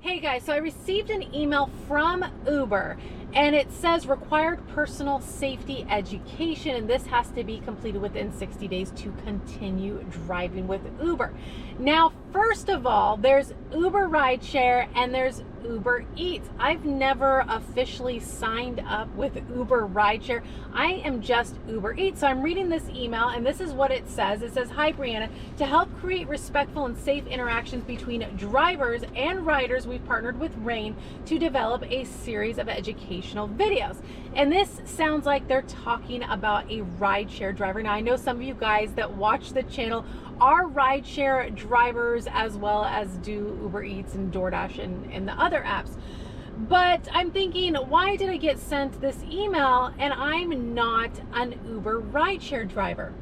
Hey guys, so I received an email from Uber and it says required personal safety education, and this has to be completed within 60 days to continue driving with Uber. Now, first of all, there's Uber Rideshare and there's Uber Eats. I've never officially signed up with Uber Rideshare. I am just Uber Eats. So I'm reading this email and this is what it says. It says, "Hi Brianna, to help create respectful and safe interactions between drivers and riders, we've partnered with Rain to develop a series of educational videos." And this sounds like they're talking about a rideshare driver. Now, I know some of you guys that watch the channel are rideshare drivers as well as do Uber Eats and DoorDash and the other apps. But I'm thinking, why did I get sent this email and I'm not an Uber rideshare driver?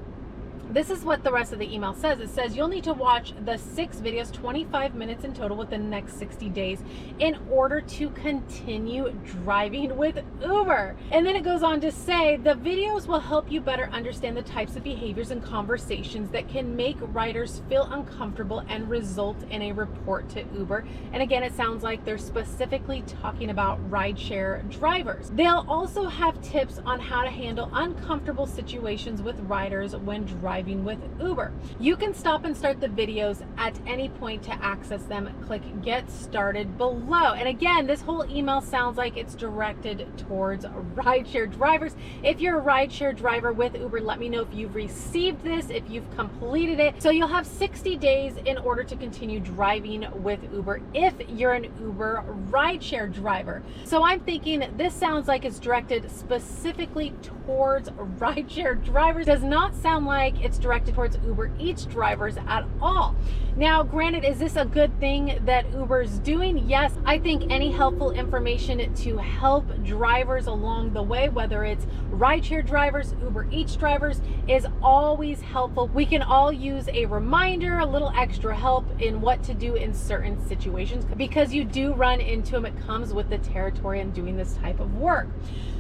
This is what the rest of the email says. It says you'll need to watch the 6 videos, 25 minutes in total within the next 60 days in order to continue driving with Uber. And then it goes on to say the videos will help you better understand the types of behaviors and conversations that can make riders feel uncomfortable and result in a report to Uber. And again, it sounds like they're specifically talking about rideshare drivers. They'll also have tips on how to handle uncomfortable situations with riders when driving with Uber. You can stop and start the videos at any point to access them. Click get started below. And again, this whole email sounds like it's directed towards rideshare drivers. If you're a rideshare driver with Uber, let me know if you've received this, if you've completed it. So you'll have 60 days in order to continue driving with Uber if you're an Uber rideshare driver. So I'm thinking this sounds like it's directed specifically towards rideshare drivers. Does not sound like it's directed towards Uber Eats drivers at all. Now, granted, is this a good thing that Uber's doing? Yes, I think any helpful information to help drivers along the way, whether it's rideshare drivers, Uber Eats drivers, is always helpful. We can all use a reminder, a little extra help in what to do in certain situations, because you do run into them. It comes with the territory in doing this type of work.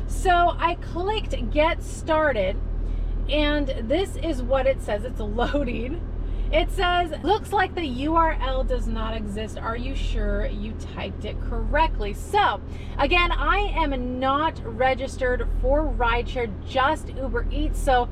So I clicked get started, and this is what it says. It's loading. It says, looks like the URL does not exist. Are you sure you typed it correctly? So again, I am not registered for rideshare, just Uber Eats. So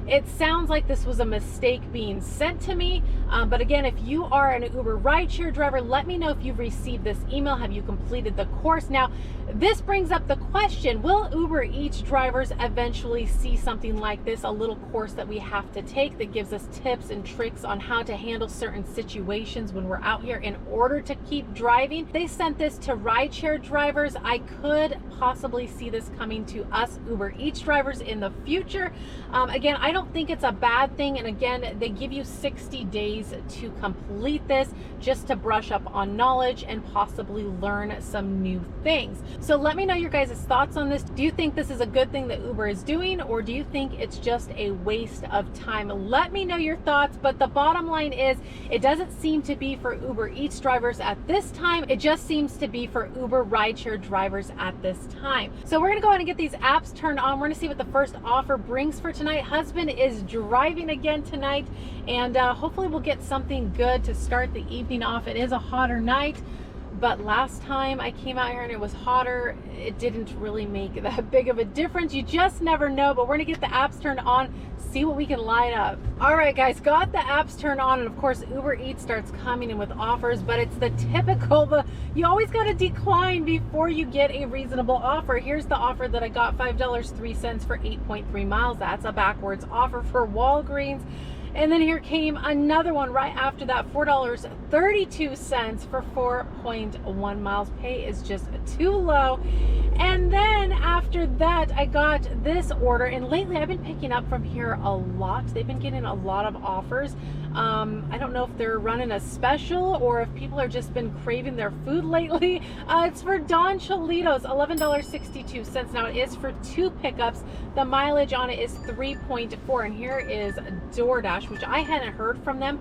it sounds like this was a mistake being sent to me. But again, if you are an Uber rideshare driver, let me know if you've received this email. Have you completed the course? Now, this brings up the question, will Uber Eats drivers eventually see something like this, a little course that we have to take that gives us tips and tricks on how to handle certain situations when we're out here in order to keep driving? They sent this to rideshare drivers. I could possibly see this coming to us Uber Eats drivers in the future. Again, I don't think it's a bad thing. And again, they give you 60 days to complete this just to brush up on knowledge and possibly learn some new things. So let me know your guys' thoughts on this. Do you think this is a good thing that Uber is doing, or do you think it's just a waste of time? Let me know your thoughts, but the bottom line is it doesn't seem to be for Uber Eats drivers at this time. It just seems to be for Uber rideshare drivers at this time. So we're gonna go ahead and get these apps turned on. We're gonna see what the first offer brings for tonight. Husband is driving again tonight, and hopefully we'll get something good to start the evening off. It is a hotter night, but last time I came out here and it was hotter, it didn't really make that big of a difference. You just never know, but we're gonna get the apps turned on, see what we can line up. All right, guys, got the apps turned on, and of course, Uber Eats starts coming in with offers, but it's the typical, you always gotta decline before you get a reasonable offer. Here's the offer that I got, $5.03 for 8.3 miles. That's a backwards offer for Walgreens. And then here came another one right after that, $4.32 for 4.1 miles. Pay is just too low. And then after that, I got this order, and lately I've been picking up from here a lot. They've been getting a lot of offers. I don't know if they're running a special or if people are just been craving their food lately. It's for Don Cholitos, $11.62. Now it is for 2 pickups. The mileage on it is 3.4, and here is DoorDash, which I hadn't heard from them.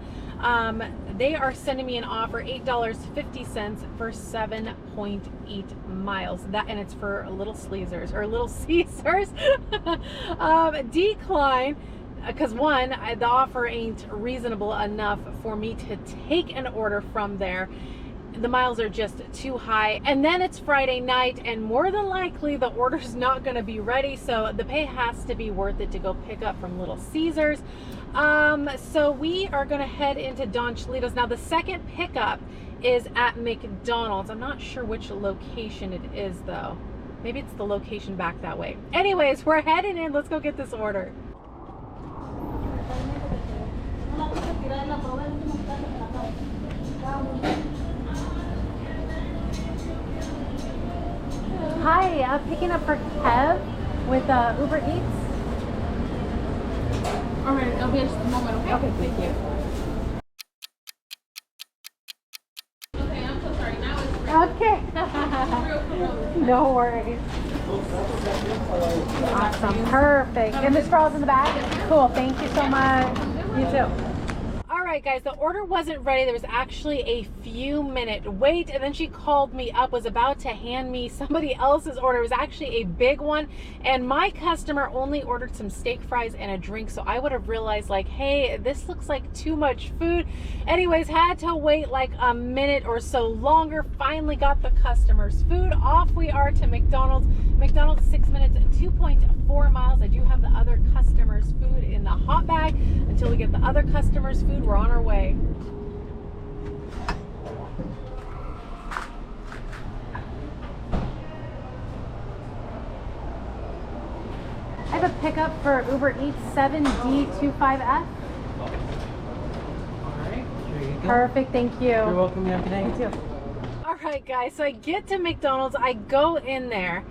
They are sending me an offer, $8.50 for 7.8 miles. And it's for Little Caesars or Little Caesars. Decline, because one, the offer ain't reasonable enough for me to take an order from there. the miles are just too high. And then it's Friday night, and more than likely the order's not going to be ready, so the pay has to be worth it to go pick up from Little Caesars. So we are going to head into Don Cholitos. Now the second pickup is at McDonald's. I'm not sure which location it is though. Maybe it's the location back that way. Anyways, we're heading in. Let's go get this order. Hi, picking up for Kev with Uber Eats. All right, I'll be just a moment, okay? Okay, thank you. Okay, I'm so sorry. Now it's Okay. No worries. Awesome. Perfect. And the straw's in the bag? Cool. Thank you so much. You too. Alright guys, the order wasn't ready. There was actually a few minute wait, and then she called me up, was about to hand me somebody else's order. It was actually a big one, and my customer only ordered some steak fries and a drink, so I would have realized like, hey, this looks like too much food. Anyways, had to wait like a minute or so longer. Finally got the customer's food. Off we are to McDonald's. McDonald's 6 minutes and 2.4 miles. I do have the other customer's food in the hot bag. Until we get the other customer's food, we're on our way. I have a pickup for Uber Eats 7D25F. All right, here you go. Perfect, thank you. You're welcome. You have a good day. You too. All right, guys, so I get to McDonald's, I go in there,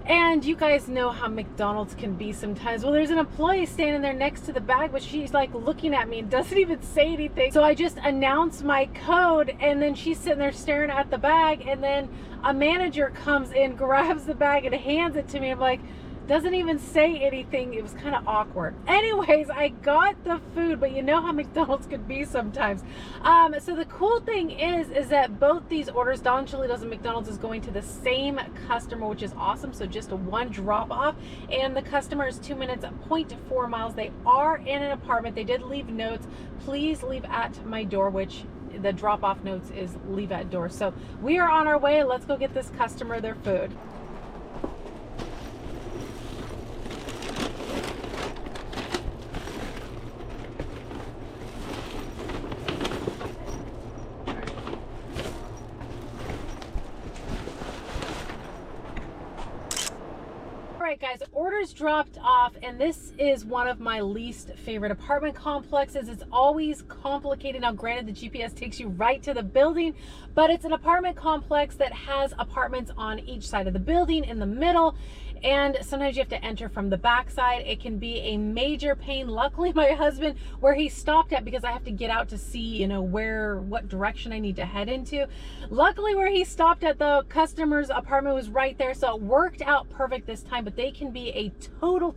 and you guys know how McDonald's can be sometimes. Well, there's an employee standing there next to the bag, but she's like looking at me and doesn't even say anything. So I just announce my code, and then she's sitting there staring at the bag, and then a manager comes in, grabs the bag, and hands it to me. I'm like, doesn't even say anything. It was kind of awkward. Anyways, I got the food, but you know how McDonald's could be sometimes. So the cool thing is that both these orders, Don Cholitos and McDonald's, is going to the same customer, which is awesome. So just one drop off, and the customer is 2 minutes, 0.4 miles. They are in an apartment. They did leave notes. Please leave at my door, which the drop off notes is leave at door. So we are on our way. Let's go get this customer their food. Alright guys, orders dropped off, and this is one of my least favorite apartment complexes. It's always complicated. Now granted, the GPS takes you right to the building, but it's an apartment complex that has apartments on each side of the building, in the middle, and sometimes you have to enter from the back side. It can be a major pain. Luckily my husband, where he stopped at, because I have to get out to see, you know, what direction I need to head into, luckily where he stopped at, the customer's apartment was right there, so it worked out perfect this time. But they can be a total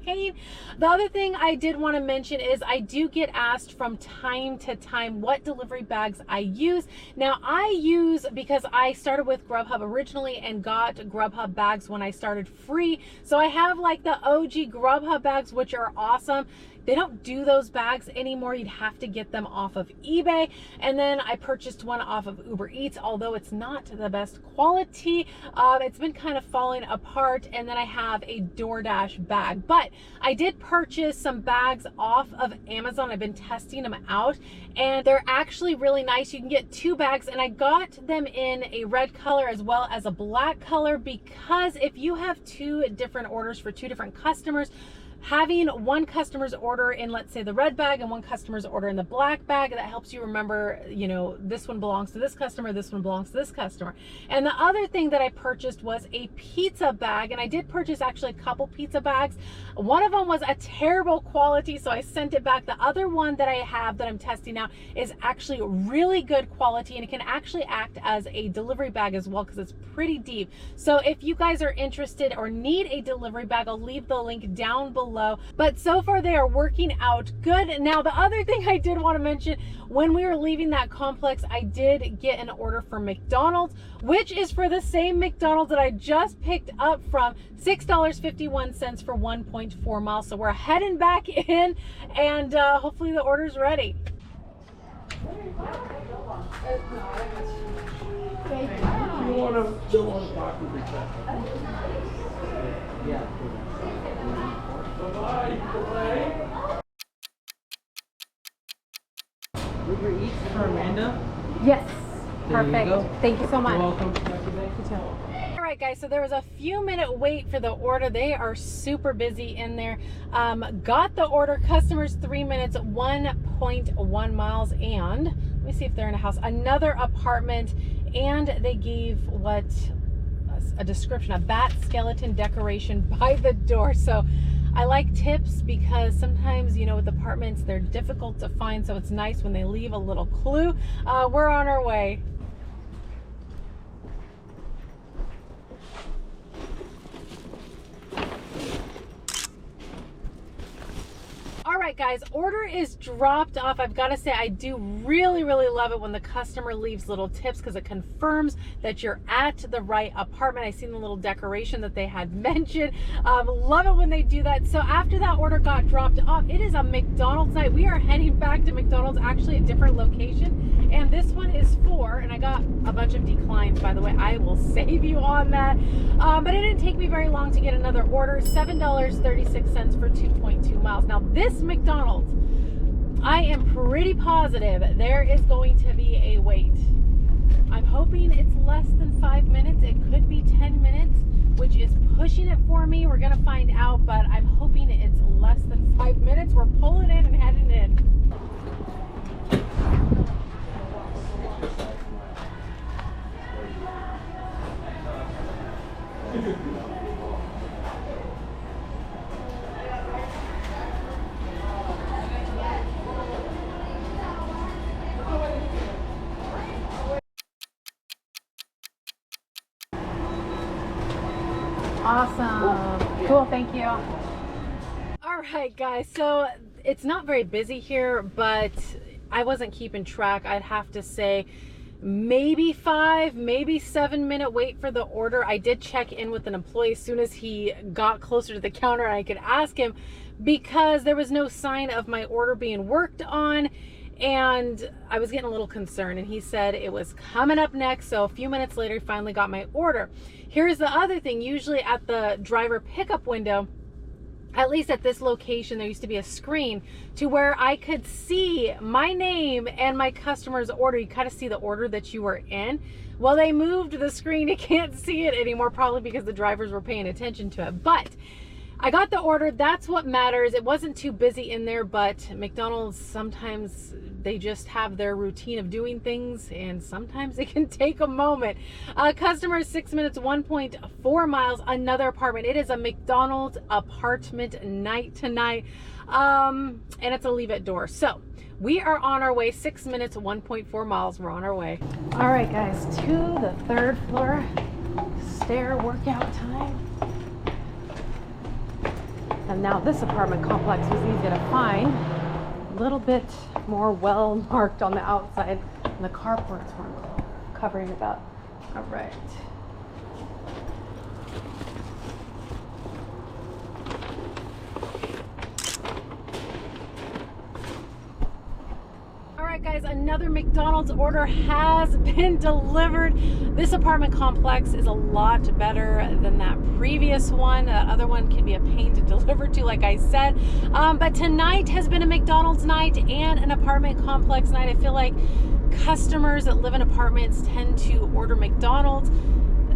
pain. The other thing I did want to mention is I do get asked from time to time what delivery bags I use. Now I use, because I started with Grubhub originally and got Grubhub bags when I started free, so I have like the OG Grubhub bags, which are awesome. They don't do those bags anymore. You'd have to get them off of eBay. And then I purchased one off of Uber Eats, although it's not the best quality. It's been kind of falling apart. And then I have a DoorDash bag. But I did purchase some bags off of Amazon. I've been testing them out, and they're actually really nice. You can get 2 bags, and I got them in a red color as well as a black color, because if you have 2 different orders for 2 different customers, having one customer's order in, let's say, the red bag, and one customer's order in the black bag, that helps you remember, you know, this one belongs to this customer, this one belongs to this customer. And the other thing that I purchased was a pizza bag, and I did purchase actually a couple pizza bags. One of them was a terrible quality, so I sent it back. The other one that I have that I'm testing now is actually really good quality, and it can actually act as a delivery bag as well, because it's pretty deep. So if you guys are interested or need a delivery bag, I'll leave the link down below. But so far they are working out good. Now the other thing I did want to mention, when we were leaving that complex, I did get an order for McDonald's, which is for the same McDonald's that I just picked up from, $6.51 for 1.4 miles. So we're heading back in, and hopefully the order's ready. You want to talk with your Yeah. Bye-bye. Ubereats for Amanda. Yes. There you Perfect. go. Thank you so much. You're welcome. Have a good day. You too. All right, guys, so there was a few minute wait for the order. They are super busy in there. Got the order, customers 3 minutes, 1.1 miles, and let me see if they're in a house, another apartment, and they gave what a description, a bat skeleton decoration by the door. So I like tips because sometimes, you know, with apartments, they're difficult to find. So it's nice when they leave a little clue. We're on our way. All right, guys, order is dropped off. I've got to say, I do really love it when the customer leaves little tips because it confirms that you're at the right apartment. I seen the little decoration that they had mentioned. Love it when they do that. So after that order got dropped off, it is a McDonald's night. We are heading back to McDonald's, actually a different location. And this one is for, and I got a bunch of declines, by the way. I will save you on that. But it didn't take me very long to get another order, $7.36 for 2.2 miles. Now this McDonald's, I am pretty positive there is going to be a wait. I'm hoping it's less than 5 minutes. It could be 10 minutes, which is pushing it for me. We're gonna find out, but I'm hoping it's less than 5 minutes. We're pulling in and heading in. Awesome. Cool, thank you. All right, guys, so it's not very busy here, but I wasn't keeping track. I'd have to say maybe 5, maybe 7 minute wait for the order. I did check in with an employee as soon as he got closer to the counter and I could ask him because there was no sign of my order being worked on. And I was getting a little concerned, and he said it was coming up next. So a few minutes later, he finally got my order. Here's the other thing. Usually at the driver pickup window, at least at this location, there used to be a screen to where I could see my name and my customer's order. You kind of see the order that you were in. Well, they moved the screen. You can't see it anymore, probably because the drivers were paying attention to it. But I got the order. That's what matters. It wasn't too busy in there, but McDonald's, sometimes they just have their routine of doing things, and sometimes it can take a moment. Customer 6 minutes, 1.4 miles, another apartment. It is a McDonald's apartment night tonight, and it's a leave it door. So we are on our way. 6 minutes, 1.4 miles. We're on our way. All right, guys, to the 3rd floor. Stair workout time. And now this apartment complex was easy to find. A little bit more well marked on the outside, and the carports weren't covering it up. All right. Guys, another McDonald's order has been delivered. This apartment complex is a lot better than that previous one. That other one can be a pain to deliver to, like I said. But tonight has been a McDonald's night and an apartment complex night. I feel like customers that live in apartments tend to order McDonald's.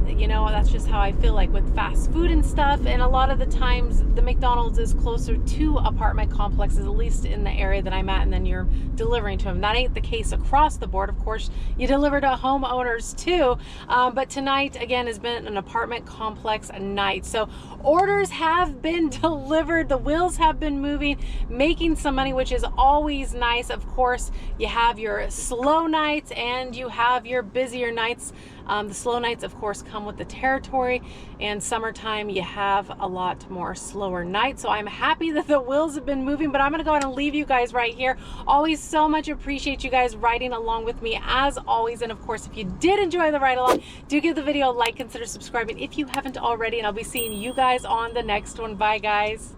You know, that's just how I feel like with fast food and stuff. And a lot of the times the McDonald's is closer to apartment complexes, at least in the area that I'm at, and then you're delivering to them. That ain't the case across the board. Of course, you deliver to homeowners too. But tonight, again, has been an apartment complex night. So orders have been delivered. The wheels have been moving, making some money, which is always nice. Of course, you have your slow nights and you have your busier nights. The slow nights, of course, come with the territory, and summertime you have a lot more slower nights. So I'm happy that the wheels have been moving, but I'm gonna go ahead and leave you guys right here. Always so much appreciate you guys riding along with me as always. And of course, if you did enjoy the ride along, do give the video a like, consider subscribing if you haven't already, and I'll be seeing you guys on the next one. Bye, guys.